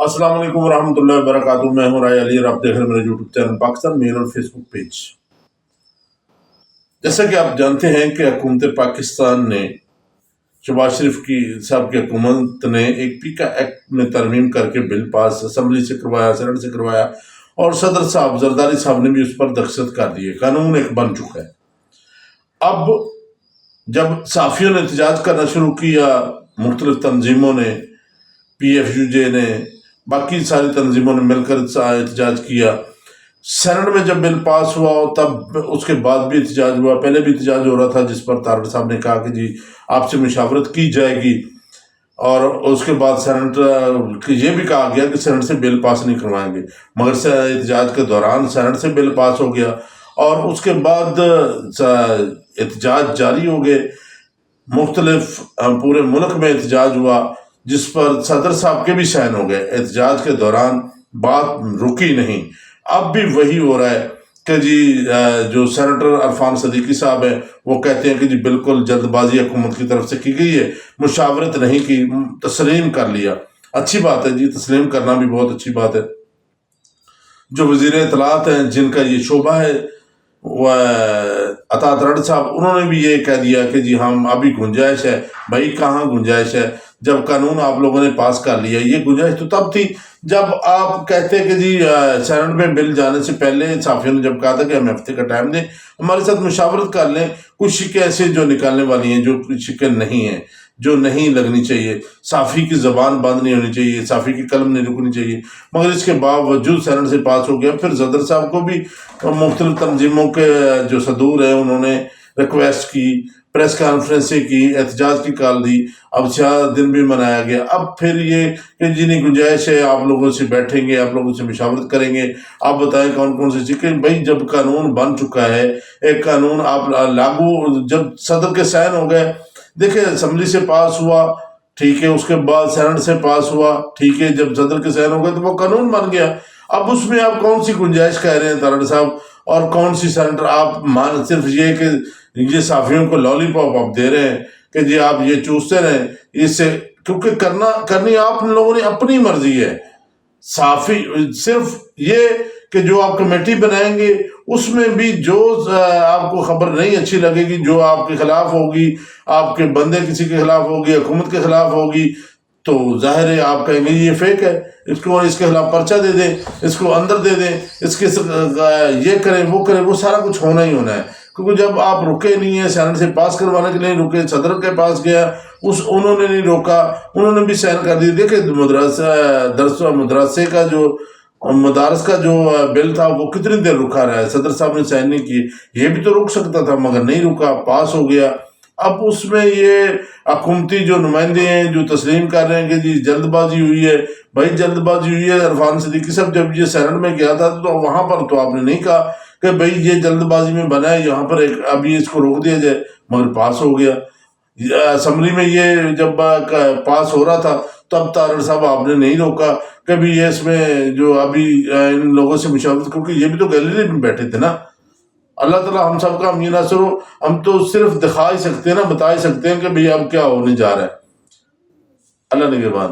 السلام علیکم ورحمۃ اللہ وبرکاتہ. میں ہوں رائے علی اور آپ دیکھ رہے ہیں میرے یوٹیوب چینل پاکستان میل اور فیس بک پیج. جیسا کہ آپ جانتے ہیں کہ حکومت پاکستان نے شہباز شریف صاحب کی حکومت نے ایک پیکا ایکٹ میں ترمیم کر کے بل پاس اسمبلی سے کروایا، سینٹ سے کروایا، اور صدر صاحب زرداری صاحب نے بھی اس پر دستخط کر دیے. قانون ایک بن چکا ہے. اب جب صحافیوں نے احتجاج کرنا شروع کیا، مختلف تنظیموں نے، PFUJ نے، باقی ساری تنظیموں نے مل کر احتجاج کیا. سینٹ میں جب بل پاس ہوا تب اس کے بعد بھی احتجاج ہوا. پہلے بھی احتجاج ہو رہا تھا جس پر تارڑ صاحب نے کہا کہ جی آپ سے مشاورت کی جائے گی، اور اس کے بعد سینٹ یہ بھی کہا گیا کہ سینٹ سے بل پاس نہیں کروائیں گے. مگر احتجاج کے دوران سینٹ سے بل پاس ہو گیا اور اس کے بعد احتجاج جاری ہو گئے. مختلف پورے ملک میں احتجاج ہوا جس پر صدر صاحب کے بھی سائن ہو گئے. احتجاج کے دوران بات رکی نہیں. اب بھی وہی ہو رہا ہے کہ جی جو سینیٹر عرفان صدیقی صاحب ہیں وہ کہتے ہیں کہ جی بالکل جلد بازی حکومت کی طرف سے کی گئی ہے، مشاورت نہیں کی، تسلیم کر لیا. اچھی بات ہے جی، تسلیم کرنا بھی بہت اچھی بات ہے. جو وزیر اطلاعات ہیں جن کا یہ شعبہ ہے وہ عطا ترڑ صاحب، انہوں نے بھی یہ کہہ دیا کہ جی ہم ابھی گنجائش ہے. بھائی کہاں گنجائش ہے؟ جب قانون آپ لوگوں نے پاس کر لیا. یہ گنجائش تو تب تھی جب آپ کہتے کہ جی سینٹ میں بل جانے سے پہلے صحافیوں نے جب کہا تھا کہ ہمیں ہفتے کا ٹائم دیں، ہمارے ساتھ مشاورت کر لیں. کچھ شکیں ایسے جو نکالنے والی ہیں، جو شکیں نہیں ہیں، جو نہیں لگنی چاہیے. صحافی کی زبان بند نہیں ہونی چاہیے، صحافی کی قلم نہیں رکنی چاہیے. مگر اس کے باوجود سینٹ سے پاس ہو گیا. پھر صدر صاحب کو بھی مختلف تنظیموں کے جو صدور ہیں انہوں نے ریکویسٹ کی، پریس کانفرنسیں کی، احتجاج کی کال دی. اب 6 دن بھی منایا گیا. اب پھر یہ کہ جنہیں گنجائش ہے آپ لوگوں سے بیٹھیں گے، آپ لوگوں سے مشاورت کریں گے، آپ بتائیں کون کون سے چیزیں. بھائی جب قانون بن چکا ہے، ایک قانون آپ لاگو، جب صدر کے سائن ہو گئے، دیکھیں اسمبلی سے پاس ہوا ٹھیک ہے، اس کے بعد سینٹ سے پاس ہوا ٹھیک ہے، جب صدر کے سائن ہو گئے تو وہ قانون بن گیا. اب اس میں آپ کون سی گنجائش کہہ رہے ہیں تارڑ صاحب، اور کون سی سینٹر آپ صرف یہ کہ یہ صحافیوں کو لالی پاپ آپ دے رہے ہیں کہ جی آپ یہ چوستے رہیں اس سے، کیونکہ کرنی آپ لوگوں نے اپنی مرضی ہے. صحافی صرف یہ کہ جو آپ کمیٹی بنائیں گے اس میں بھی جو آپ کو خبر نہیں اچھی لگے گی، جو آپ کے خلاف ہوگی، آپ کے بندے کسی کے خلاف ہوگی، حکومت کے خلاف ہوگی، تو ظاہر ہے آپ کہیں گے یہ فیک ہے، اس کے خلاف پرچہ دے دیں، اس کو اندر دے دیں، اس کے یہ کریں وہ کریں. وہ سارا کچھ ہونا ہی ہونا ہے. کیونکہ جب آپ رکے نہیں ہیں، سینٹ سے پاس کروانے کے لیے رکے، صدر کے پاس گیا، انہوں نے نہیں روکا، انہوں نے بھی سائن کر دی. دیکھیں مدارس کا جو بل تھا وہ کتنی دیر رکا رہا ہے، صدر صاحب نے سائن نہیں کی. یہ بھی تو رک سکتا تھا مگر نہیں رکا، پاس ہو گیا. اب اس میں یہ حکومتی جو نمائندے ہیں جو تسلیم کر رہے ہیں کہ جی جلد بازی ہوئی ہے. بھائی جلد بازی ہوئی ہے. عرفان صدیقی صاحب جب یہ سینٹ میں گیا تھا تو وہاں پر تو آپ نے نہیں کہا کہ بھئی یہ جلد بازی میں بنا ہے، یہاں پر ابھی اس کو روک دیا جائے، مگر پاس ہو گیا. اسمبلی میں یہ جب پاس ہو رہا تھا تب تارڑ صاحب آپ نے نہیں روکا کہ بھی یہ اس میں جو ابھی ان لوگوں سے مشاورت، کیونکہ یہ بھی تو گیلری میں بیٹھے تھے نا. اللہ تعالیٰ ہم سب کا امین ناصر ہو. ہم تو صرف دکھا ہی سکتے ہیں نا، بتا ہی سکتے ہیں کہ بھئی اب کیا ہونے جا رہا ہے. اللہ نگہبان.